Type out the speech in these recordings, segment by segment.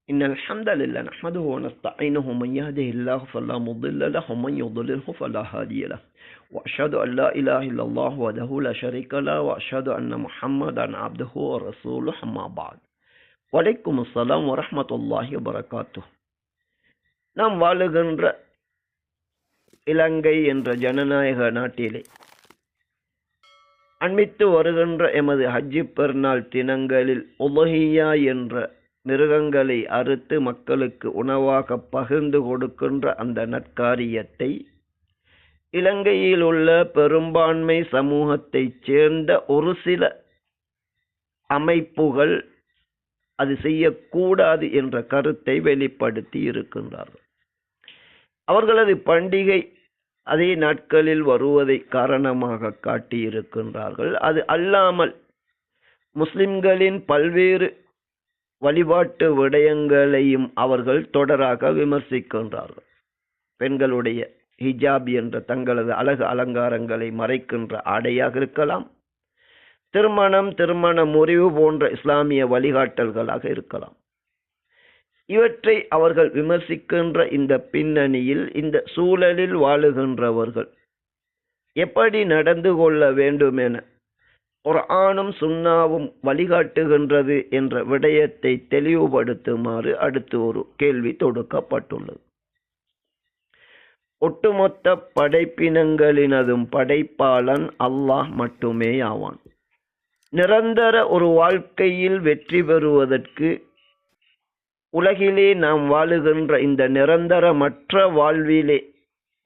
إن الحمد لله نحمده ونستعينه من يهده الله فلا مضل له ومن يضلله فلا هادي له وأشهد أن لا إله إلا الله وحده لا شريك له وأشهد أن محمدا عبده ورسوله أما بعد وعليكم السلام ورحمة الله وبركاته நாம் வாழுகின்ற இலங்கை என்ற ஜனநாயக நாட்டிலே அண்மித்து வருகின்ற எமது ஹஜ்ஜி பெருநாள் தினங்களில் உலஹியா என்ற மிருகங்களை அறுத்து மக்களுக்கு உணவாக பகிர்ந்து கொடுக்கின்ற அந்த நற்காரியத்தை இலங்கையில் உள்ள பெரும்பான்மை சமூகத்தைச் சேர்ந்த ஒரு சில அமைப்புகள் அது செய்யக்கூடாது என்ற கருத்தை வெளிப்படுத்தி இருக்கின்றார்கள். அவர்களது பண்டிகை அதே நாட்களில் வருவதை காரணமாக காட்டியிருக்கின்றார்கள். அது அல்லாமல் முஸ்லிம்களின் பல்வேறு வழிபாட்டு விடயங்களையும் அவர்கள் தொடராக விமர்சிக்கின்றார்கள். பெண்களுடைய ஹிஜாப் என்ற தங்களது அழகு அலங்காரங்களை மறைக்கின்ற ஆடையாக இருக்கலாம், திருமண முறிவு போன்ற இஸ்லாமிய வழிகாட்டல்களாக இருக்கலாம். இவற்றை அவர்கள் விமர்சிக்கின்ற இந்த பின்னணியில், இந்த சூழலில் வாழுகின்றவர்கள் எப்படி நடந்து கொள்ள வேண்டும் என குர்ஆனும் சுன்னாவும் வழிகாட்டுகின்றது என்ற விடயத்தை தெளிவுபடுத்துமாறு அடுத்து ஒரு கேள்வி தொடுக்கப்பட்டுள்ளது. ஒட்டுமொத்த படைப்பினங்களினதும் படைப்பாளன் அல்லாஹ் மட்டுமே ஆவான். நிரந்தர ஒரு வாழ்க்கையில் வெற்றி பெறுவதற்கு உலகிலே நாம் வாழுகின்ற இந்த நிரந்தரமற்ற வாழ்விலே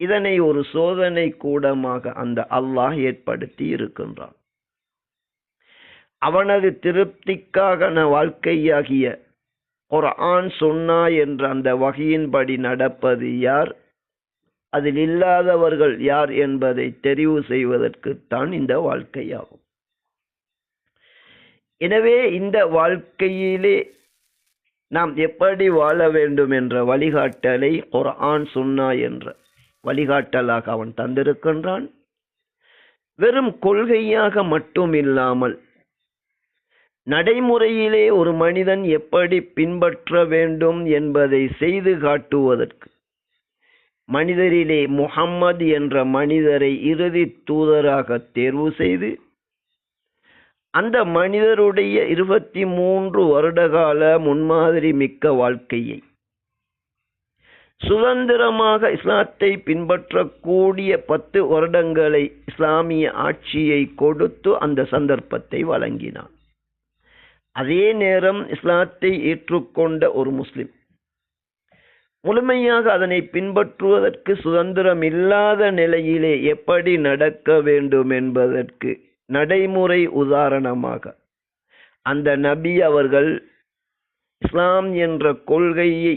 இதனை ஒரு சோதனை கூடமாக அந்த அல்லாஹ் ஏற்படுத்தி இருக்கின்றான். அவனது திருப்திக்காக வாழ்க்கையாகிய குர்ஆன் சுன்னா என்ற அந்த வகையின்படி நடப்பது யார், அதில் இல்லாதவர்கள் யார் என்பதை தெரிவு செய்வதற்குத்தான் இந்த வாழ்க்கையாகும். எனவே இந்த வாழ்க்கையிலே நாம் எப்படி வாழ வேண்டும் என்ற வழிகாட்டலை குர்ஆன் சுன்னா என்ற வழிகாட்டலாக அவன் தந்திருக்கின்றான். வெறும் கொள்கையாக மட்டும் இல்லாமல் நடைமுறையிலே ஒரு மனிதன் எப்படி பின்பற்ற வேண்டும் என்பதை செய்து காட்டுவதற்கு மனிதரிலே முஹம்மது என்ற மனிதரை இறுதி தூதராக தேர்வு செய்து அந்த மனிதருடைய 23 வருடகால முன்மாதிரி மிக்க வாழ்க்கையை சுதந்திரமாக இஸ்லாத்தை பின்பற்றக்கூடிய 10 வருடங்களை இஸ்லாமிய ஆட்சியை கொடுத்து அந்த சந்தர்ப்பத்தை வழங்கினான். அதே நேரம் இஸ்லாத்தை ஏற்றுக்கொண்ட ஒரு முஸ்லிம் முழுமையாக அதனை பின்பற்றுவதற்கு சுதந்திரம் இல்லாத நிலையிலே எப்படி நடக்க வேண்டும் என்பதற்கு நடைமுறை உதாரணமாக அந்த நபி அவர்கள் இஸ்லாம் என்ற கொள்கையை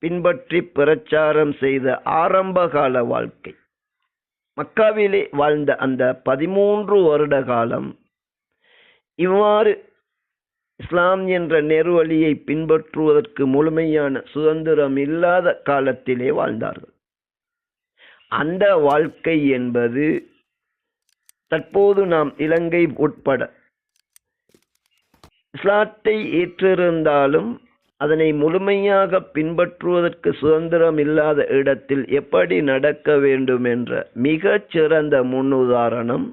பின்பற்றி பிரச்சாரம் செய்த ஆரம்பகால வாழ்க்கை, மக்காவிலே வாழ்ந்த அந்த 13 வருட காலம் இவ்வாறு இஸ்லாம் என்ற நேர்வழியை பின்பற்றுவதற்கு முழுமையான சுதந்திரம் இல்லாத காலத்திலே வாழ்ந்தார்கள். அந்த வாழ்க்கை என்பது தற்போது நாம் இலங்கை உட்பட இஸ்லாத்தை ஏற்றிருந்தாலும் அதனை முழுமையாக பின்பற்றுவதற்கு சுதந்திரம் இல்லாத இடத்தில் எப்படி நடக்க வேண்டும் என்ற மிகச் சிறந்த முன்னுதாரணம்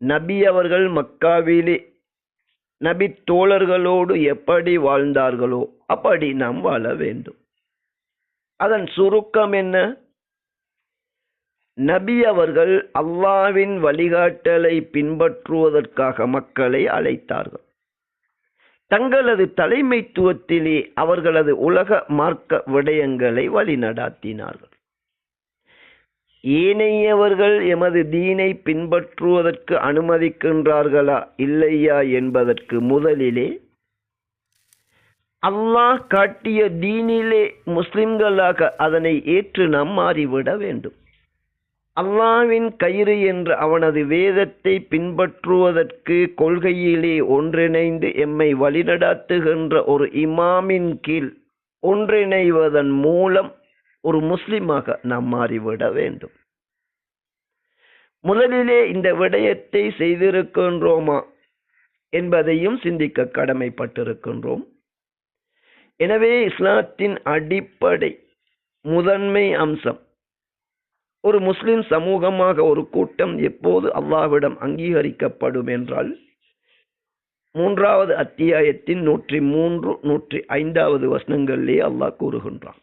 நபி அவர்கள் மக்காவிலே நபி தோழர்களோடு எப்படி வாழ்ந்தார்களோ அப்படி நாம் வாழ வேண்டும். அதன் சுருக்கம் என்ன? நபி அவர்கள் அல்லாஹ்வின் வழிகாட்டலை பின்பற்றுவதற்காக மக்களை அழைத்தார்கள். தங்களது தலைமைத்துவத்திலே அவர்களது உலக மார்க்க விடயங்களை வழிநடாத்தினார்கள். ஏனையவர்கள் எமது தீனை பின்பற்றுவதற்கு அனுமதிக்கின்றார்களா இல்லையா என்பதற்கு முதலிலே அல்லாஹ் காட்டிய தீனிலே முஸ்லிம்களாக அதனை ஏற்று நாம் மாறிவிட வேண்டும். அல்லாஹ்வின் கயிறு என்ற அவனது வேதத்தை பின்பற்றுவதற்கு கொள்கையிலே ஒன்றிணைந்து எம்மை வழிநடாத்துகின்ற ஒரு இமாமின் கீழ் ஒன்றிணைவதன் மூலம் ஒரு முஸ்லிமாக நாம் மாறிவிட வேண்டும். முதலிலே இந்த விடயத்தை செய்திருக்கின்றோமா என்பதையும் சிந்திக்க கடமைப்பட்டிருக்கின்றோம். எனவே இஸ்லாத்தின் அடிப்படை முதன்மை அம்சம், ஒரு முஸ்லிம் சமூகமாக ஒரு கூட்டம் எப்போது அல்லாஹ்விடம் அங்கீகரிக்கப்படும் என்றால் 3வது அத்தியாயத்தின் 103, 105 வசனங்களிலே அல்லாஹ் கூறுகின்றான்,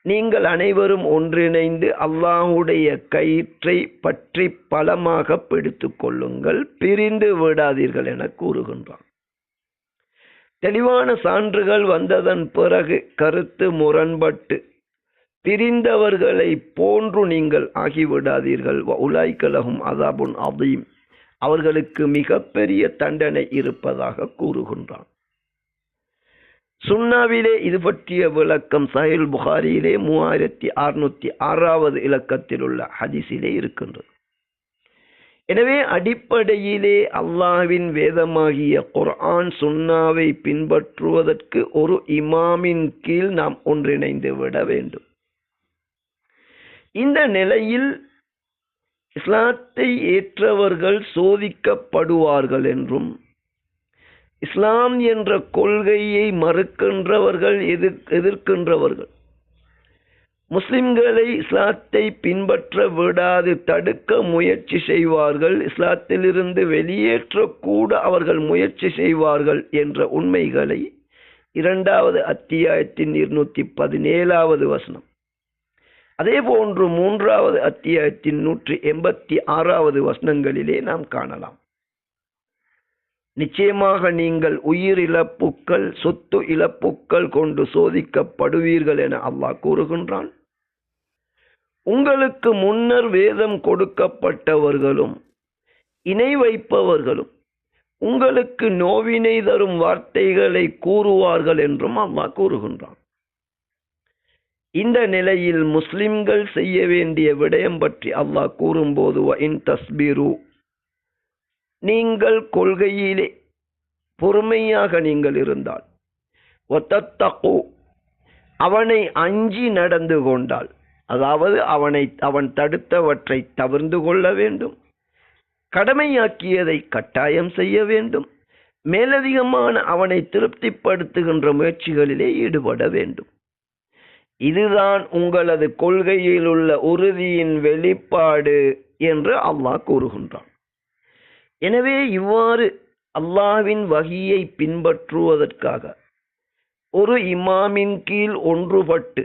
நீங்கள் அனைவரும் ஒன்றிணைந்து அல்லாஹ்வுடைய கயிற்றை பற்றி பலமாக பிடித்துக் கொள்ளுங்கள், பிரிந்து விடாதீர்கள் என கூறுகின்றான். தெளிவான சான்றுகள் வந்ததன் பிறகு கருத்து முரண்பட்டு பிரிந்தவர்களை போன்று நீங்கள் ஆகிவிடாதீர்கள். உலாய்க லஹும் அஸாபுன் அதீம், அவர்களுக்கு மிகப்பெரிய தண்டனை இருப்பதாக கூறுகின்றான். சுன்னாவிலே இது பற்றிய விளக்கம் சஹீஹ் புகாரியிலே 3606 இலக்கத்தில் உள்ள ஹதீஸிலே இருக்கின்றது. எனவே அடிப்படையிலே அல்லாஹ்வின் வேதமாகிய குர்ஆன் சுன்னாவை பின்பற்றுவதற்கு ஒரு இமாமின் கீழ் நாம் ஒன்றிணைந்து விட வேண்டும். இந்த நிலையில் இஸ்லாத்தை ஏற்றவர்கள் சோதிக்கப்படுவார்கள் என்றும், இஸ்லாம் என்ற கொள்கையை மறுக்கின்றவர்கள், எதிர்க்கின்றவர்கள் முஸ்லிம்களை இஸ்லாத்தை பின்பற்ற விடாது தடுக்க முயற்சி செய்வார்கள், இஸ்லாத்திலிருந்து வெளியேற்றக்கூட அவர்கள் முயற்சி செய்வார்கள் என்ற உண்மைகளை 2வது அத்தியாயத்தின் 217 வசனம், அதே போன்று 3வது அத்தியாயத்தின் 186 வசனங்களிலே நாம் காணலாம். நிச்சயமாக நீங்கள் உயிர் இழப்புக்கள், சொத்து இழப்புக்கள் கொண்டு சோதிக்கப்படுவீர்கள் என அல்லாஹ் கூறுகின்றான். உங்களுக்கு முன்னர் வேதம் கொடுக்கப்பட்டவர்களும் இணை வைப்பவர்களும் உங்களுக்கு நோவினை தரும் வார்த்தைகளை கூறுவார்கள் என்றும் அல்லாஹ் கூறுகின்றான். இந்த நிலையில் முஸ்லிம்கள் செய்ய வேண்டிய விடயம் பற்றி அல்லாஹ் கூறும்போது, இன் தஸ்பிரு, நீங்கள் கொள்கையிலே பொறுமையாக நீங்கள் இருந்தால், வத்தத்தகு, அவனை அஞ்சி நடந்து கொண்டால், அதாவது அவன் தடுத்தவற்றை தவிர்த்து கொள்ள வேண்டும், கடமையாக்கியதை கட்டாயம் செய்ய வேண்டும், மேலதிகமான அவனை திருப்திப்படுத்துகின்ற முயற்சிகளிலே ஈடுபட வேண்டும். இதுதான் உங்களது கொள்கையில் உள்ள உறுதியின் வெளிப்பாடு என்று அல்லாஹ் கூறுகின்றான். எனவே இவ்வாறு அல்லாஹ்வின் வஹியை பின்பற்றுவதற்காக ஒரு இமாமின் கீழ் ஒன்றுபட்டு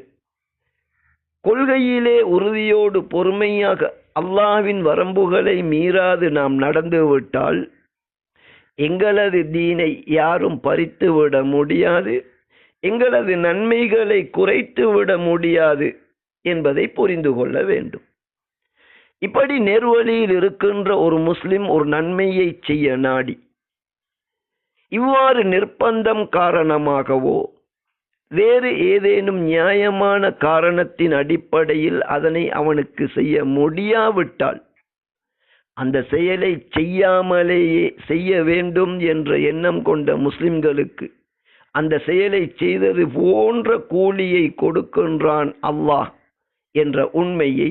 கொள்கையிலே உறுதியோடு பொறுமையாக அல்லாஹ்வின் வரம்புகளை மீறாது நாம் நடந்துவிட்டால் எங்களது தீனை யாரும் பறித்துவிட முடியாது, எங்களது நன்மைகளை குறைத்துவிட முடியாது என்பதை புரிந்து கொள்ள வேண்டும். இப்படி நேர்வழியில் இருக்கின்ற ஒரு முஸ்லிம் ஒரு நன்மையை செய்ய நாடி இவ்வாறு நிர்பந்தம் காரணமாகவோ வேறு ஏதேனும் நியாயமான காரணத்தின் அடிப்படையில் அதனை அவனுக்கு செய்ய முடியாவிட்டால் அந்த செயலை செய்யாமலேயே செய்ய வேண்டும் என்ற எண்ணம் கொண்ட முஸ்லிம்களுக்கு அந்த செயலை செய்தது போன்ற கூலியை கொடுக்கின்றான் அல்லாஹ் என்ற உண்மையை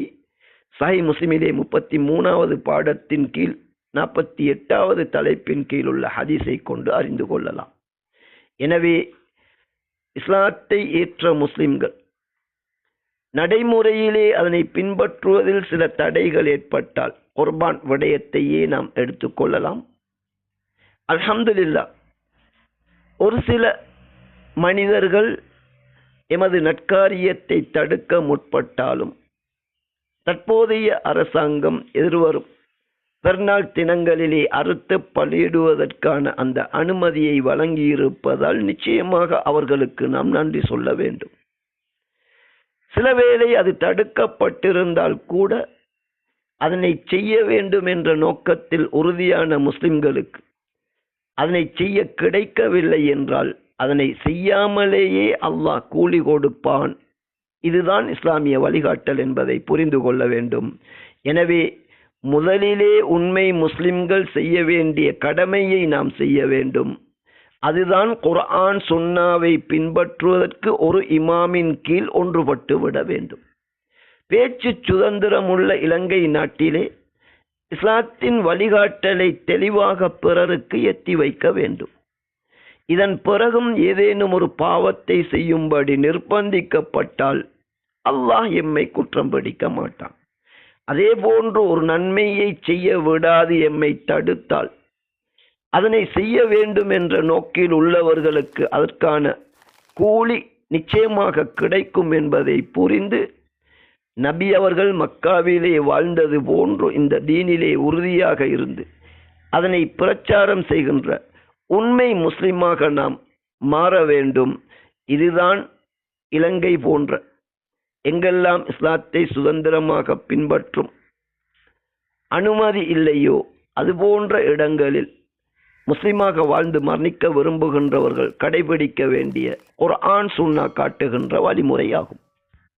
சஹீஹ் முஸ்லிமிலே 33வது பாடத்தின் கீழ் 48வது தலைப்பின் கீழ் உள்ள ஹதீஸை கொண்டு அறிந்து கொள்ளலாம். எனவே இஸ்லாத்தை ஏற்ற முஸ்லிம்கள் நடைமுறையிலே அதனை பின்பற்றுவதில் சில தடைகள் ஏற்பட்டால் குர்பான் விடயத்தையே நாம் எடுத்துக்கொள்ளலாம். அல்ஹம்துலில்லாஹ், ஒரு சில மனிதர்கள் எமது நற்காரியத்தை தடுக்க முற்பட்டாலும் தற்போதைய அரசாங்கம் எதிர்வரும் பெருநாள் தினங்களிலே அறுத்து பலியிடுவதற்கான அந்த அனுமதியை வழங்கியிருப்பதால் நிச்சயமாக அவர்களுக்கு நாம் நன்றி சொல்ல வேண்டும். சில வேளை அது தடுக்கப்பட்டிருந்தால் கூட அதனை செய்ய வேண்டும் என்ற நோக்கத்தில் உறுதியான முஸ்லிம்களுக்கு அதனை செய்ய கிடைக்கவில்லை என்றால் அதனை செய்யாமலேயே அல்லாஹ் கூலி கொடுப்பான். இதுதான் இஸ்லாமிய வழிகாட்டல் என்பதை புரிந்து கொள்ள வேண்டும். எனவே முதலிலே உண்மை முஸ்லிம்கள் செய்ய வேண்டிய கடமையை நாம் செய்ய வேண்டும். அதுதான் குர்ஆன் சுன்னாவை பின்பற்றுவதற்கு ஒரு இமாமின் கீழ் ஒன்றுபட்டு விட வேண்டும். பேச்சு சுதந்திரம் உள்ள இலங்கை நாட்டிலே இஸ்லாத்தின் வழிகாட்டலை தெளிவாக பிறருக்கு எத்தி வைக்க வேண்டும். இதன் பிறகும் ஏதேனும் ஒரு பாவத்தை செய்யும்படி நிர்பந்திக்கப்பட்டால் அல்லாஹ் எம்மை குற்றம் பிடிக்க மாட்டான். அதே போன்று ஒரு நன்மையை செய்ய விடாது எம்மை தடுத்தால் அதனை செய்ய வேண்டும் என்ற நோக்கில் உள்ளவர்களுக்கு அதற்கான கூலி நிச்சயமாக கிடைக்கும் என்பதை புரிந்து நபி அவர்கள் மக்காவிலே வாழ்ந்தது போன்று இந்த தீனிலே உறுதியாக இருந்து அதனை பிரச்சாரம் செய்கின்ற உண்மை முஸ்லிமாக நாம் மாற வேண்டும். இதுதான் இலங்கை போன்ற எங்கெல்லாம் இஸ்லாத்தை சுதந்திரமாக பின்பற்றும் அனுமதி இல்லையோ அதுபோன்ற இடங்களில் முஸ்லிமாக வாழ்ந்து மரணிக்க விரும்புகின்றவர்கள் கடைபிடிக்க வேண்டிய குர்ஆன் சுன்னா காட்டுகின்ற வழிமுறையாகும்.